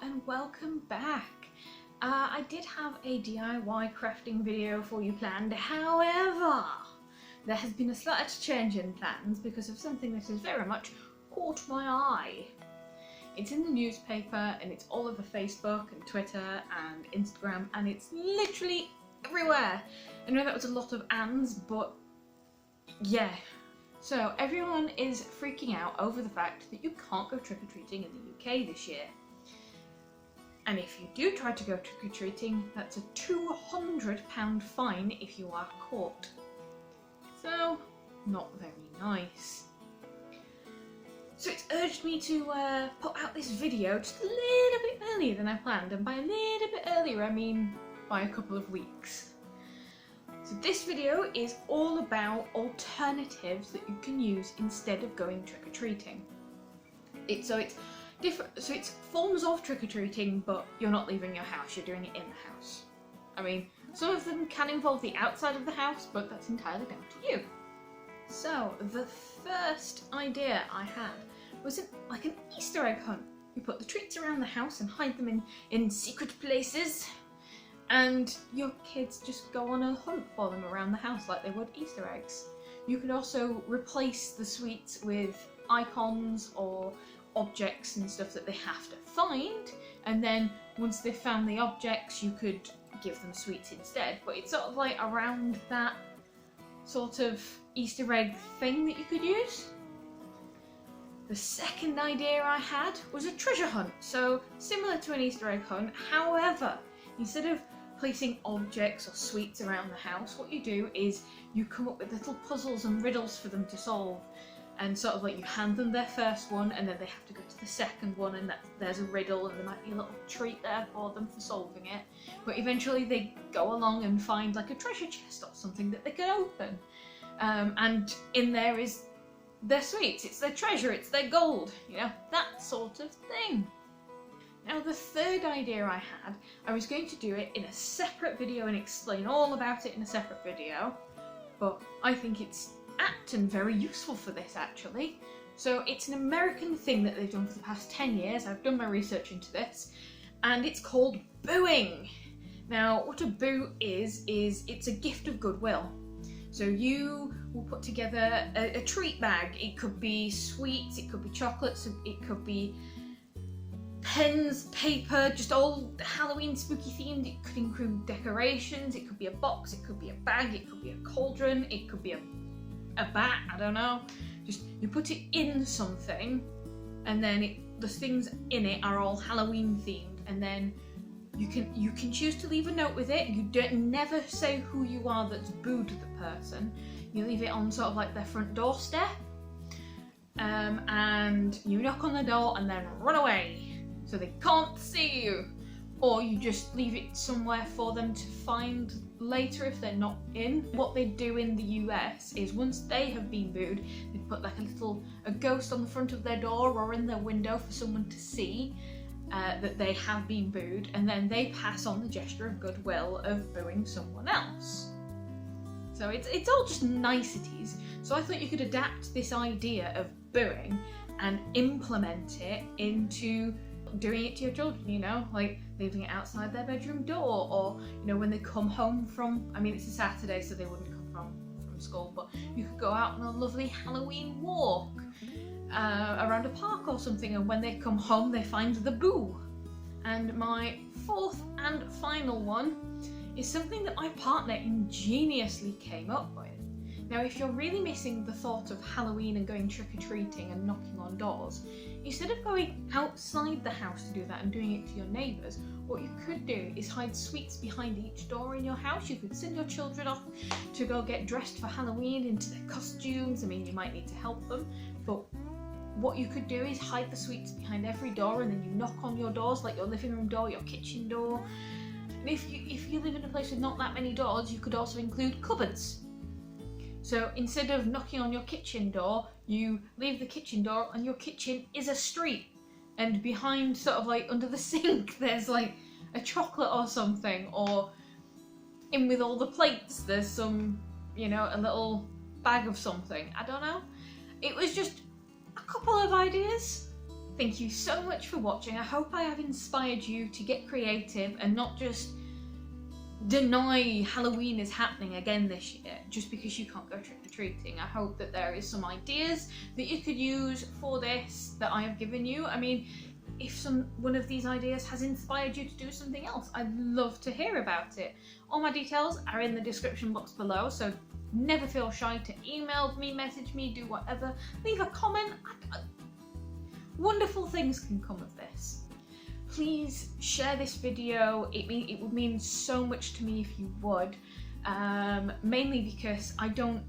Hello and welcome back. I did have a DIY crafting video for you planned, however, there has been a slight change in plans because of something that has very much caught my eye. It's in the newspaper and it's all over Facebook and Twitter and Instagram and it's literally everywhere. I know that was a lot of ands, but yeah. So everyone is freaking out over the fact that you can't go trick-or-treating in the UK this year. And if you do try to go trick-or-treating, that's a £200 fine if you are caught. So, not very nice. So it's urged me to put out this video just a little bit earlier than I planned, and by a little bit earlier I mean by a couple of weeks. So this video is all about alternatives that you can use instead of going trick-or-treating. It's different. So it's forms of trick-or-treating, but you're not leaving your house, you're doing it in the house. I mean, some of them can involve the outside of the house, but that's entirely down to you. So the first idea I had was like an Easter egg hunt. You put the treats around the house and hide them in secret places, and your kids just go on a hunt for them around the house like they would Easter eggs. You could also replace the sweets with icons or objects and stuff that they have to find, and then once they've found the objects you could give them sweets instead. But it's sort of like around that sort of Easter egg thing that you could use. The second idea I had was a treasure hunt, so similar to an Easter egg hunt, however, instead of placing objects or sweets around the house, what you do is you come up with little puzzles and riddles for them to solve, and sort of like you hand them their first one and then they have to go to the second one, and there's a riddle and there might be a little treat there for them for solving it, but eventually they go along and find like a treasure chest or something that they can open, and in there is their sweets, it's their treasure, it's their gold, you know, that sort of thing. Now the third idea I had, I was going to do it in a separate video and explain all about it in a separate video, but I think it's apt and very useful for this actually. So it's an American thing that they've done for the past 10 years, I've done my research into this, and it's called booing. Now what a boo is it's a gift of goodwill. So you will put together a treat bag. It could be sweets, it could be chocolates, it could be pens, paper, just all Halloween spooky themed. It could include decorations, it could be a box, it could be a bag, it could be a cauldron, it could be a bat, I don't know. Just you put it in something, and then the things in it are all Halloween themed, and then you can choose to leave a note with it. You never say who you are that's booed the person. You leave it on sort of like their front doorstep, and you knock on the door and then run away so they can't see you, or you just leave it somewhere for them to find later if they're not in. What they do in the US is once they have been booed, they put like a ghost on the front of their door or in their window for someone to see that they have been booed, and then they pass on the gesture of goodwill of booing someone else. So it's all just niceties. So I thought you could adapt this idea of booing and implement it into doing it to your children, you know, like leaving it outside their bedroom door, or you know, when they come home from, I mean it's a Saturday so they wouldn't come from school, but you could go out on a lovely Halloween walk around a park or something, and when they come home they find the boo. And my fourth and final one is something that my partner ingeniously came up with. Now if you're really missing the thought of Halloween and going trick-or-treating and knocking on doors, instead of going outside the house to do that and doing it to your neighbours, what you could do is hide sweets behind each door in your house. You could send your children off to go get dressed for Halloween into their costumes. I mean, you might need to help them, but what you could do is hide the sweets behind every door, and then you knock on your doors, like your living room door, your kitchen door. And if you live in a place with not that many doors, you could also include cupboards. So instead of knocking on your kitchen door, you leave the kitchen door and your kitchen is a street, and behind sort of like under the sink there's like a chocolate or something, or in with all the plates there's some, you know, a little bag of something, I don't know. It was just a couple of ideas Thank you so much for watching. I hope I have inspired you to get creative and not just deny Halloween is happening again this year just because you can't go trick-or-treating. I hope that there is some ideas that you could use for this that I have given you. I mean, if one of these ideas has inspired you to do something else, I'd love to hear about it. All my details are in the description box below, so never feel shy to email me, message me, do whatever. Leave a comment. Wonderful things can come of this. Please share this video. It would mean so much to me if you would. Mainly because I don't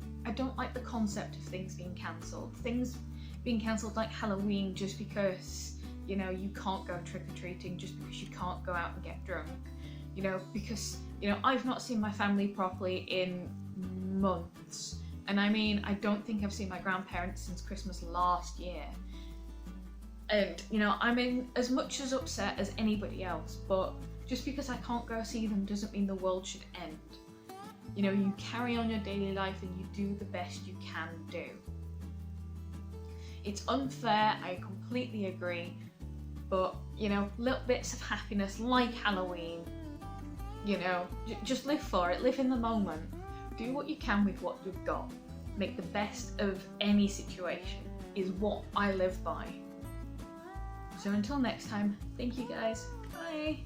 like the concept of things being cancelled. Things being cancelled like Halloween just because, you know, you can't go trick-or-treating, just because you can't go out and get drunk. You know, because, you know, I've not seen my family properly in months. And I mean, I don't think I've seen my grandparents since Christmas last year. And, you know, I'm in as much as upset as anybody else, but just because I can't go see them doesn't mean the world should end. You know, you carry on your daily life and you do the best you can do. It's unfair, I completely agree, but, you know, little bits of happiness like Halloween, you know, just live for it, live in the moment. Do what you can with what you've got. Make the best of any situation is what I live by. So until next time, thank you guys. Bye.